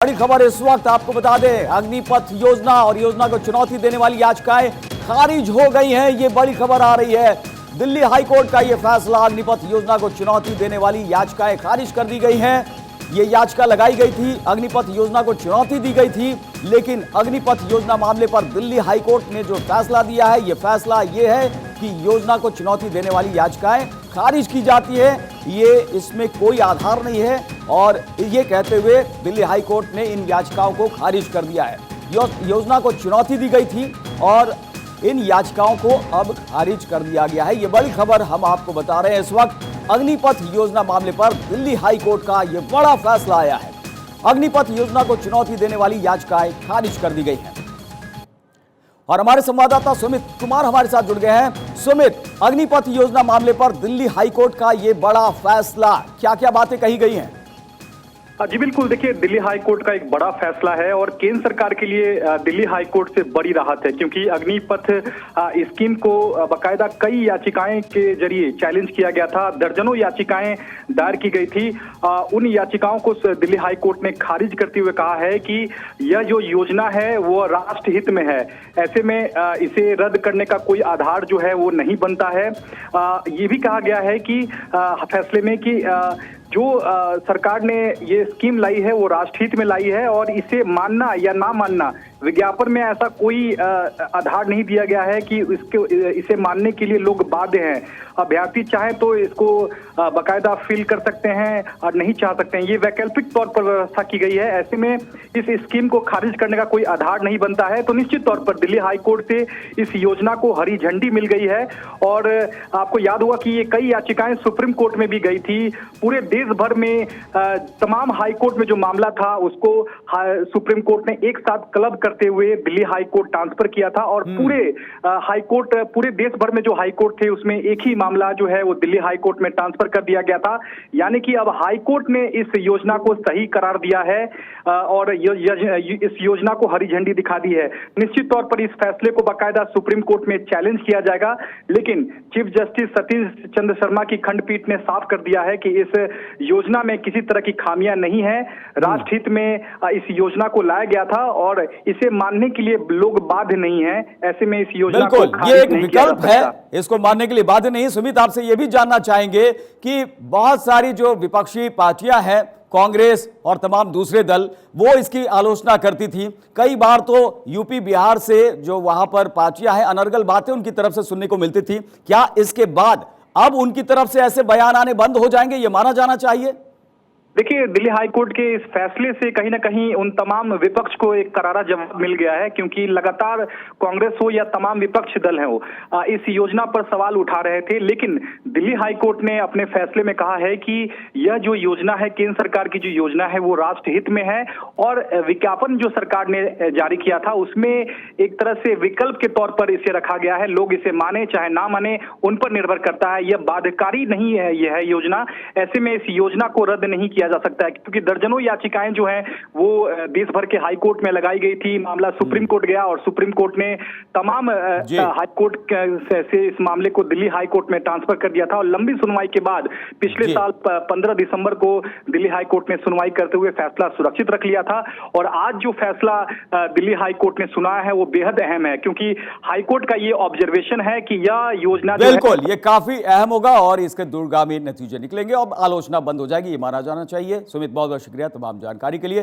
बड़ी खबर इस वक्त आपको बता दें, अग्निपथ योजना और योजना को चुनौती देने वाली याचिकाएं खारिज हो गई हैं। ये बड़ी खबर आ रही है। दिल्ली हाईकोर्ट का ये फैसला, अग्निपथ योजना को चुनौती देने वाली याचिकाएं खारिज कर दी गई हैं। ये याचिका लगाई गई थी, अग्निपथ योजना को चुनौती दी गई थी, लेकिन अग्निपथ योजना मामले पर दिल्ली हाईकोर्ट ने जो फैसला दिया है, ये फैसला ये है कि योजना को चुनौती देने वाली याचिकाएं खारिज की जाती है। ये इसमें कोई आधार नहीं है और ये कहते हुए दिल्ली हाई कोर्ट ने इन याचिकाओं को खारिज कर दिया है। योजना को चुनौती दी गई थी और इन याचिकाओं को अब खारिज कर दिया गया है। ये बड़ी खबर हम आपको बता रहे हैं इस वक्त। अग्निपथ योजना मामले पर दिल्ली हाई कोर्ट का यह बड़ा फैसला आया है। अग्निपथ योजना को चुनौती देने वाली याचिकाएं खारिज कर दी गई हैं। और हमारे संवाददाता सुमित कुमार हमारे साथ जुड़ गए हैं। सुमित, अग्निपथ योजना मामले पर दिल्ली हाईकोर्ट का यह बड़ा फैसला, क्या क्या बातें कही गई हैं? जी बिल्कुल, देखिए दिल्ली हाई कोर्ट का एक बड़ा फैसला है और केंद्र सरकार के लिए दिल्ली हाई कोर्ट से बड़ी राहत है, क्योंकि अग्निपथ स्कीम को बाकायदा कई याचिकाएं के जरिए चैलेंज किया गया था। दर्जनों याचिकाएं दायर की गई थी। उन याचिकाओं को दिल्ली हाई कोर्ट ने खारिज करते हुए कहा है कि यह जो योजना है वो राष्ट्र हित में है। ऐसे में इसे रद्द करने का कोई आधार जो है वो नहीं बनता है। ये भी कहा गया है कि फैसले में कि जो सरकार ने ये स्कीम लाई है वो राष्ट्रहित में लाई है और इसे मानना या ना मानना, विज्ञापन में ऐसा कोई आधार नहीं दिया गया है कि इसे मानने के लिए लोग बाध्य हैं। अभ्यर्थी चाहे तो इसको बाकायदा फिल कर सकते हैं और नहीं चाह सकते हैं। ये वैकल्पिक तौर पर व्यवस्था की गई है। ऐसे में इस स्कीम को खारिज करने का कोई आधार नहीं बनता है। तो निश्चित तौर पर दिल्ली हाई कोर्ट से इस योजना को हरी झंडी मिल गई है। और आपको याद होगा कि ये कई याचिकाएं सुप्रीम कोर्ट में भी गई थी। पूरे देश भर में तमाम हाई कोर्ट में जो मामला था उसको सुप्रीम कोर्ट ने एक साथ क्लब करते हुए दिल्ली हाई कोर्ट ट्रांसफर किया था। और पूरे हाई कोर्ट, पूरे देश भर में जो हाई कोर्ट थे उसमें एक ही मामला जो है वो दिल्ली हाई कोर्ट में ट्रांसफर कर दिया गया था। यानी कि अब हाई कोर्ट ने इस योजना को सही करार दिया है और इस योजना को हरी झंडी दिखा दी है। निश्चित तौर पर इस फैसले को बाकायदा सुप्रीम कोर्ट में चैलेंज किया जाएगा, लेकिन चीफ जस्टिस सतीश चंद्र शर्मा की खंडपीठ ने साफ कर दिया है कि इस योजना में किसी तरह की खामियां नहीं है। राष्ट्रहित में इस योजना को लाया गया था और इसे मानने के लिए लोग बाध्य नहीं है। ऐसे में इस योजना को ये एक विकल्प है, इसको मानने के लिए बाध्य नहीं। सुमित, आपसे यह भी जानना चाहेंगे कि बहुत सारी जो विपक्षी पार्टियां हैं, कांग्रेस और तमाम दूसरे दल, वो इसकी आलोचना करती थी। कई बार तो यूपी बिहार से जो वहां पर पार्टियां हैं, अनर्गल बातें उनकी तरफ से सुनने को मिलती थी। क्या इसके बाद अब उनकी तरफ से ऐसे बयान आने बंद हो जाएंगे, ये माना जाना चाहिए? देखिए, दिल्ली हाई कोर्ट के इस फैसले से कहीं ना कहीं उन तमाम विपक्ष को एक करारा जवाब मिल गया है, क्योंकि लगातार कांग्रेस हो या तमाम विपक्ष दल हैं इस योजना पर सवाल उठा रहे थे। लेकिन दिल्ली हाई कोर्ट ने अपने फैसले में कहा है कि यह जो योजना है, केंद्र सरकार की जो योजना है वो राष्ट्र हित में है। और विज्ञापन जो सरकार ने जारी किया था उसमें एक तरह से विकल्प के तौर पर इसे रखा गया है। लोग इसे माने चाहे ना माने, उन पर निर्भर करता है। यह बाध्यकारी नहीं है यह योजना। ऐसे में इस योजना को रद्द नहीं किया जा सकता है, क्योंकि दर्जनों याचिकाएं जो हैं वो देश भर के हाई कोर्ट में लगाई गई थी। मामला सुप्रीम कोर्ट गया और सुप्रीम कोर्ट ने तमाम हाई कोर्ट से इस मामले को दिल्ली हाई कोर्ट में ट्रांसफर कर दिया था। और लंबी सुनवाई के बाद पिछले साल 15 दिसंबर को दिल्ली हाई कोर्ट ने सुनवाई करते हुए फैसला सुरक्षित रख लिया था। और आज जो फैसला दिल्ली हाई कोर्ट ने सुनाया है वो बेहद अहम है, क्योंकि हाई कोर्ट का ये ऑब्जर्वेशन है कि यह योजना बिल्कुल ये काफी अहम होगा और इसके दूरगामी नतीजे निकलेंगे। अब आलोचना बंद हो जाएगी, ये माना जाना चाहिए। सुमित, बहुत बहुत शुक्रिया तमाम जानकारी के लिए।